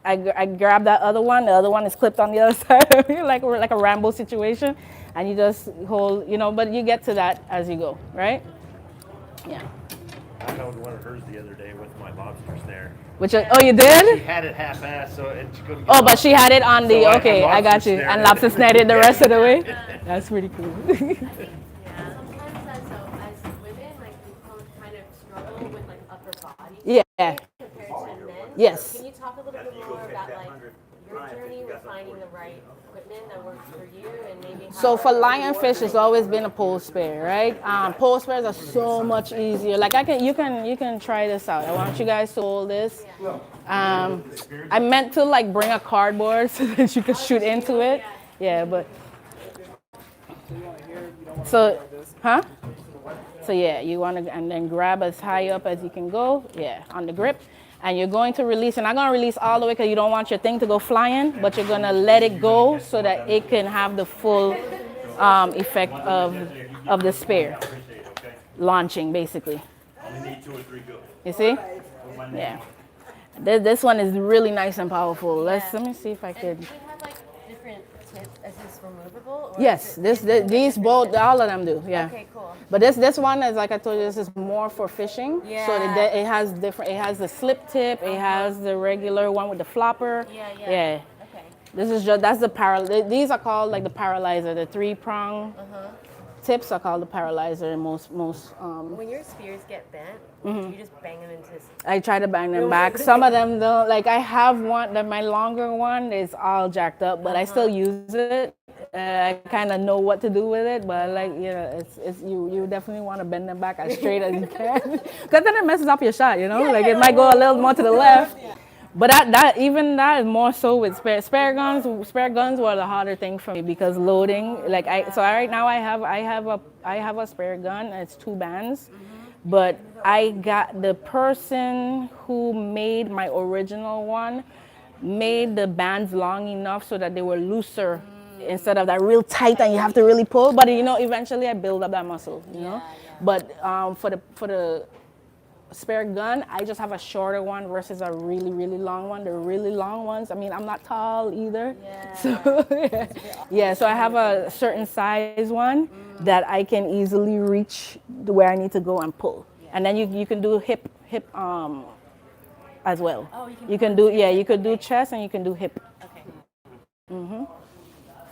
I grab that other one. The other one is clipped on the other side of you, like a Rambo situation, and you just hold, but you get to that as you go, right? Yeah. I held one of hers the other day with my lobster snare. Oh, you did? She had it half-assed, so she couldn't get Oh, but she had it on the, so okay, I got you. And lobster snared it the rest of the way? That's pretty cool. Yeah. Sometimes as women, we kind of struggle with upper body Yeah. compared to men. Yes. Can you talk a little bit more about your journey with finding the right equipment that works for you, and maybe how So for lionfish, it's always been a pole spare, right? Pole spares are so much easier. Like you can try this out. I want you guys to hold this. I meant to bring a cardboard so that you could shoot into it. Yeah, but so, huh? So yeah, you want to, and then grab as high up as you can go. Yeah, on the grip. And you're going to release, and I'm going to release all the way because you don't want your thing to go flying, but you're going to let it go so that it can have the full effect of the spare launching, basically. You see? Yeah. This one is really nice and powerful. Let me see if I could. Do you have different tips? Is this removable? Or Yes, these both, all of them do. Yeah. Okay, cool. But this one is, like I told you, this is more for fishing. Yeah. So it has different. It has the slip tip. It has the regular one with the flopper. Yeah. Yeah. Okay. This is that's the These are called the paralyzer. The 3-prong tips are called the paralyzer. Most. When your spears get bent, you just bang them into. I try to bang them back. Some of them don't. I have one. My longer one is all jacked up, but I still use it. I kind of know what to do with it, but like, you know, it's you definitely want to bend them back as straight as you can, because then it messes up your shot, you know. Like it might go a little more to the left, but that is more so with spare guns. Spare guns were the harder thing for me because loading. Like right now I have a spare gun. It's 2 bands, but I got the person who made my original one made the bands long enough so that they were looser instead of that real tight and you have to really pull. But you know, eventually I build up that muscle, you know. But for the spare gun, I just have a shorter one versus a really, really long one. The really long ones, I mean, I'm not tall either. So so I have a certain size one that I can easily reach where I need to go and pull. And then you can do hip as well. Oh, you can do you could do chest and you can do hip. Okay.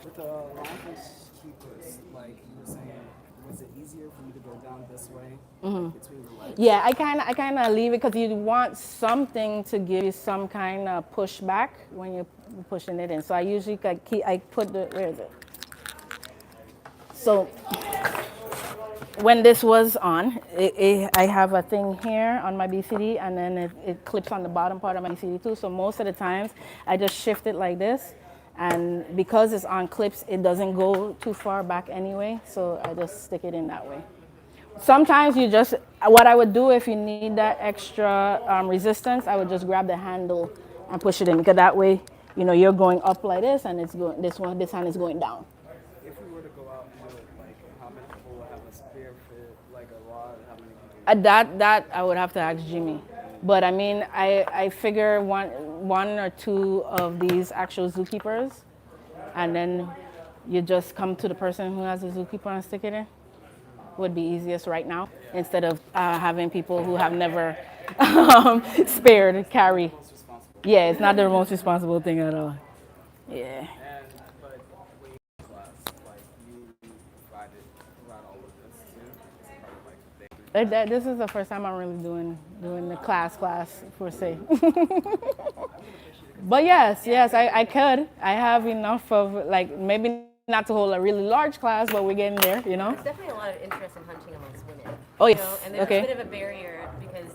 With the lionfish keepers, like you were saying, was it easier for you to go down this way between the legs? Yeah, I kind of leave it because you want something to give you some kind of pushback when you're pushing it in. So I usually I put the, where is it? So when this was on, I have a thing here on my BCD, and then it clips on the bottom part of my BCD too. So most of the times I just shift it like this, and because it's on clips, it doesn't go too far back anyway. So I just stick it in that way. Sometimes what I would do if you need that extra resistance, I would just grab the handle and push it in, because that way, you know, you're going up like this, and it's going this hand is going down. If we were to go out and do it, like how many people will have a spear fit, like a rod, how many people? That I would have to ask Jimmy. But I mean, I figure one or two of these actual zookeepers, and then you just come to the person who has a zookeeper and stick it in. Would be easiest right now, instead of having people who have never spared carry. Yeah, it's not the most responsible thing at all. Yeah. But when you class, like you ride all of this too. It's part of like the This is the first time I'm really doing the class per se. But yes, I could. I have enough of, like, maybe not to hold a really large class, but we're getting there, you know. There's definitely a lot of interest in hunting amongst women. Oh, You yes. know, and there's Okay. a bit of a barrier because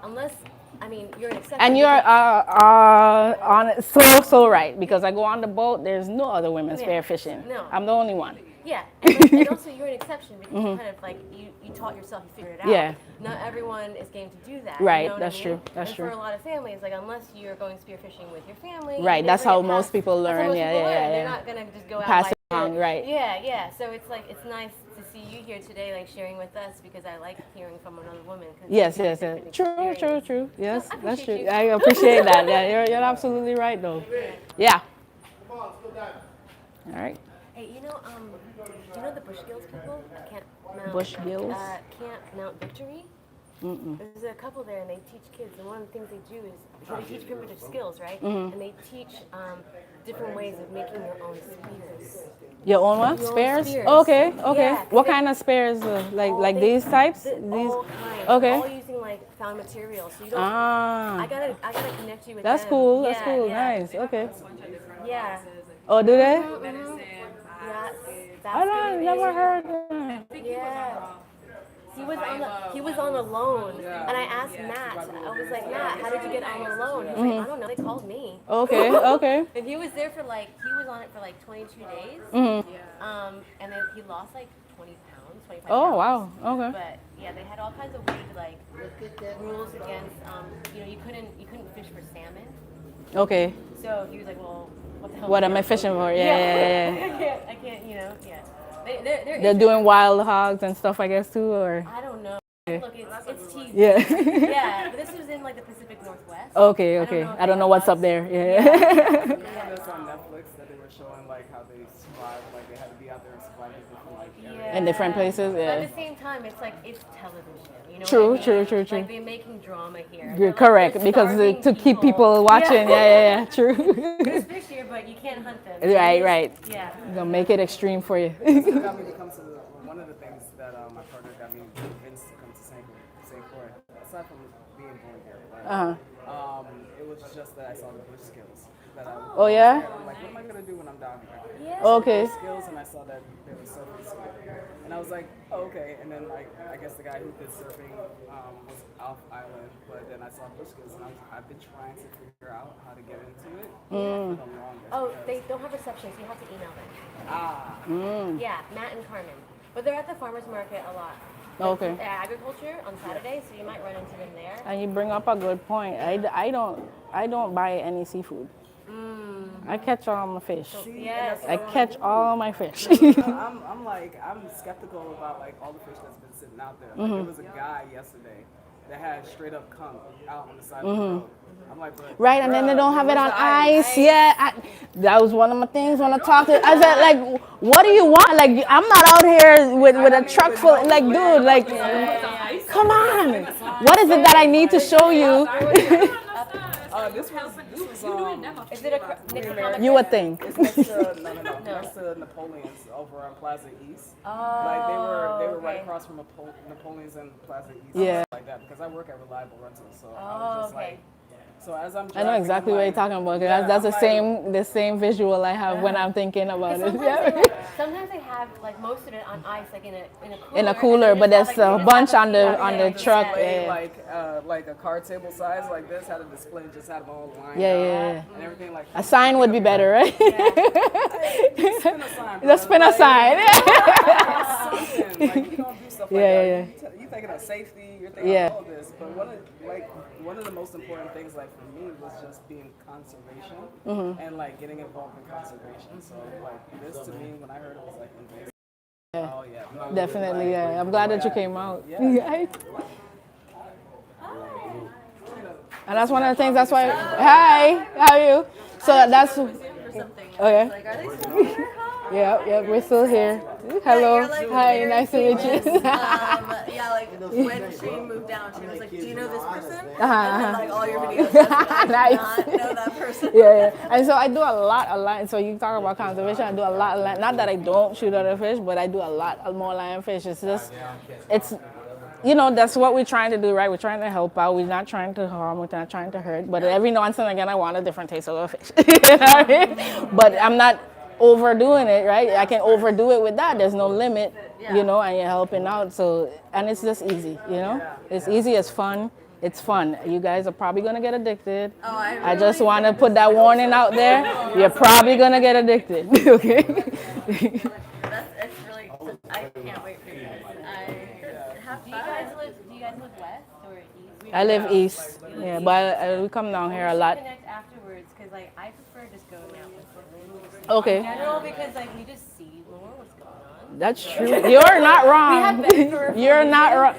unless, I mean, you're an exception. And you're on so right, because I go on the boat. There's no other women spear fishing. No. I'm the only one. Yeah, and also you're an exception because you kind of like you taught yourself, you figured it out. Yeah. Not everyone is game to do that. Right, You know what that's I mean? true, that's and true. for a lot of families, like unless you're going spearfishing with your family, Right, you that's never how get most past- people that's how learn, most yeah, people yeah, learn. yeah. They're not gonna just go out Pass like it along, right. Yeah. So it's like it's nice to see you here today, like sharing with us because I like hearing from another woman. 'Cause Yes. you have different experience. True. Yes, I that's true. appreciate you. I appreciate that. Yeah, you're absolutely right, though. Yeah. All right. Hey, do you know the bush gills people? Can't mount, Bush gills? Can't Mount Victory. There's a couple there, and they teach kids. And one of the things they do is they teach primitive skills, right? And they teach different ways of making your own spears. Your own what? Your own Spares? spears. Okay. Yeah, What kind of spares? Like these types? These? All kinds. Okay. All using like found materials. So you don't. Ah. I gotta connect you with That's them. cool. That's Yeah, cool. yeah. Nice. Okay. Yeah. Oh, do they? That's I don't. Never heard that. Yeah. He was on a loan, and I asked Matt. I was like, Matt, how did you get on the loan? He's like, I don't know. They called me. Okay. And he was there for he was on it for like 22 days. And then he lost like 20 pounds, 25 pounds. Oh, wow. Okay. But yeah, they had all kinds of weird rules against, you couldn't fish for salmon. Okay. So he was like, well, what the hell? What am I fishing for? Yeah. I can't, yeah. They're doing wild hogs and stuff, I guess, too, or? I don't know. Look, it's TV. Yeah. Yeah, but this was in like the Pacific Northwest. Okay. I don't know what's up there. Yeah. This on Netflix that they were showing like how they survived, like they had to be out there and survive in different areas. In different places, But yeah. at the same time, it's like it's television. You know True, what I mean? true. Like they're making drama here. You're correct, because to keep people watching. Yeah. True. There's fish here, but you can't hunt them. Right. Yeah. You're gonna make it extreme for you. It got me to come to one of the things that my partner got me convinced to come to St. Croix, aside from being born here, right? It was just that I saw the bush skills. That I Oh, yeah? I'm like, what am I gonna do when I'm down here? Yeah. Okay. Skills, and I saw that there was surfing school, and I was like, oh, okay. And then like I guess the guy who did surfing was off island, but then I saw Bushkas, and I've been trying to figure out how to get into it for the longest. Oh, they don't have reception, so you have to email them. Yeah, Matt and Carmen. But they're at the farmer's market a lot. Okay. Agriculture on Saturday, so you might run into them there. And you bring up a good point. I don't buy any seafood. I catch all my fish. Yes. I catch all my fish. I'm skeptical about like all the fish that's been sitting out there. Like, there was a guy yesterday that had straight up cum out on the side of the road. I'm like, Right, and then they don't have it on where's the ice. Yeah, that was one of my things when I talked to. I said, like, what do you want? Like, I'm not out here with a truck full. Like, dude, like, come on. What is it that I need to show you? This was Is it a You would think. it's next to next to Napoleon's over on Plaza East. Like they were right across from Napoleon's and Plaza East. Yeah. Like that because I work at Reliable Rentals, so I was just like. So as I'm I driving, know exactly I'm what you're like, talking about. yeah, That's I'm the same visual I have when I'm thinking about it. Sometimes they have like most of it on ice, like in a cooler. In a cooler, but there's a bunch on the truck. display, Yeah. like a card table size like this had a display, just had them all lined Yeah, up yeah. and everything like A sign would be better, right? spin a sign. Just spin a sign. Something. Like, you don't do stuff like Yeah, that. You're thinking of safety, you're thinking Yeah. of all this, but one of the most important things like for me was just being conservation and like getting involved in conservation. So like this to me when I heard it was like invasive. Oh yeah. No, Definitely, yeah. I'm glad that you came out. Yeah. And that's one of the things, that's why, hi, how are you? So that's, okay. Like, are they still here? Yeah, we're still here. Hello, Like, hi, very nice to meet you. famous. Yeah, like when Shane moved down, she was like, "Do you know this person?" And then like all your videos, I did Nice. not know that person. Yeah. And so I do a lot. So you talk about conservation, I do a lot. Not that I don't shoot other fish, but I do a lot more lionfish. It's just, that's what we're trying to do, right? We're trying to help out. We're not trying to harm. We're not trying to hurt. But every now and again, I want a different taste of a fish. You know what I mean? But I'm not overdoing it, right? I can overdo it with that. There's no limit, and you're helping out. So, and it's just easy, It's easy, it's fun. It's fun. You guys are probably going to get addicted. Oh, I just want to put that warning out there. You're probably going to get addicted, okay? It's really. I can't wait for you guys. Do you guys live west or east? I live east, but we come down here a lot. Connect afterwards, because like I prefer just going out with them. Okay. In general, because like we just see more what's going on. That's true. You're not wrong. You're not wrong.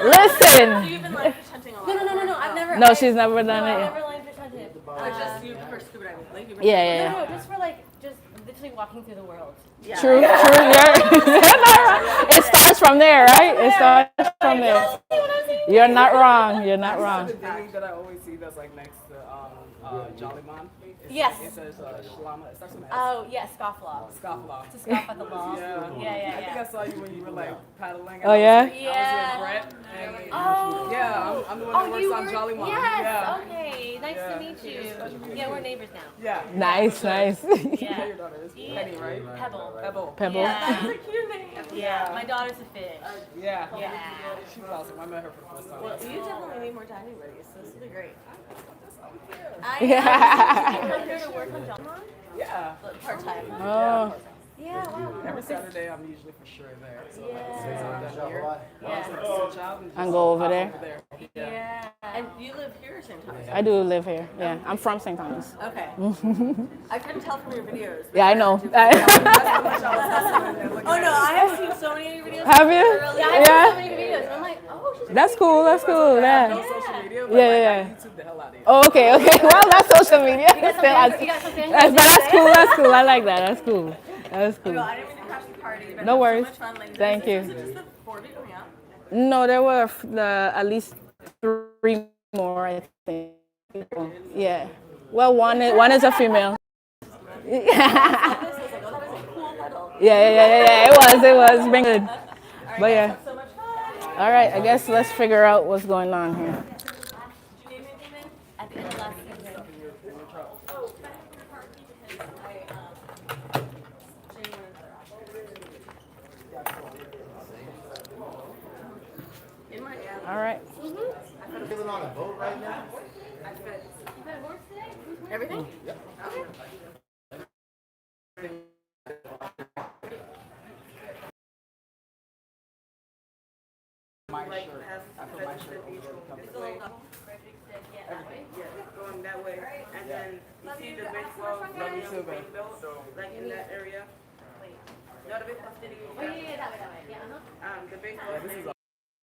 Listen. You've been like fish hunting a lot. No. I've never. No, she's never done it I've yet. never lined fish hunted. Or just you for scuba diving. Like, you've been Yeah. No, just for like just literally walking through the world. Yeah. True. It starts from there, right? It starts from there. You're not wrong. You're not wrong. The thing that I always see that's like next to Jollymon. Yes. It says Shalama. It starts with an S. Oh yeah, scofflaw. Scofflaw. To scoff at the law. Yeah. I think I saw you when you were like paddling. Oh, yeah? I was with Brett. And Oh. Yeah, I'm the one that works on Jollymon. Yes. Yeah. Okay. Nice to meet you. Yeah, we're neighbors now. Yeah. Nice. Yeah, Yeah. your daughter is Penny, right? Pebble. Pebble. Yeah. That's a cute name. Yeah. My daughter's a fish. Yeah. Yeah. She's awesome. I met her for the first time. Well, you definitely need more diving buddies, so this will be great. Did you come here to work on Jollymon? Yeah. Part time. Oh. Yeah. Wow. Every Saturday I'm usually for sure there. So Yeah. since I'm done here, Yeah. switch out and And just go over hop there. Yeah. And you live here or St. Thomas? I do live here. Yeah, I'm from St. Thomas. Okay. I couldn't tell from your videos. but Yeah, I know. Oh no, I have seen so many of your videos. Have you? Yeah, I have so many videos. And I'm like, oh, she's That's cool. That's cool. No Yeah. social media, but Yeah, like, yeah. I YouTube the hell out of it. Oh, okay. Well, that's social media. You got some fans But that's cool. That's cool. I like that. That's cool. That's No, cool. I didn't mean to crash the party, but No it was worries. so much fun. Like, Thank you. Was it just the 4 of you going out? No, there were at least 3 more, I think. Yeah. Well, one is a female. This was like, oh, that was a cool huddle. Yeah. It was. Been good. But yeah. So much fun. All right. I guess let's figure out what's going on here. Did you name anything then? at the end of last season. Oh, back in the park because I Everything? My shirt. I put my shirt over the cover. Going that way, and then you see the big flow, like in that area. No, the big flow sitting. The big flow.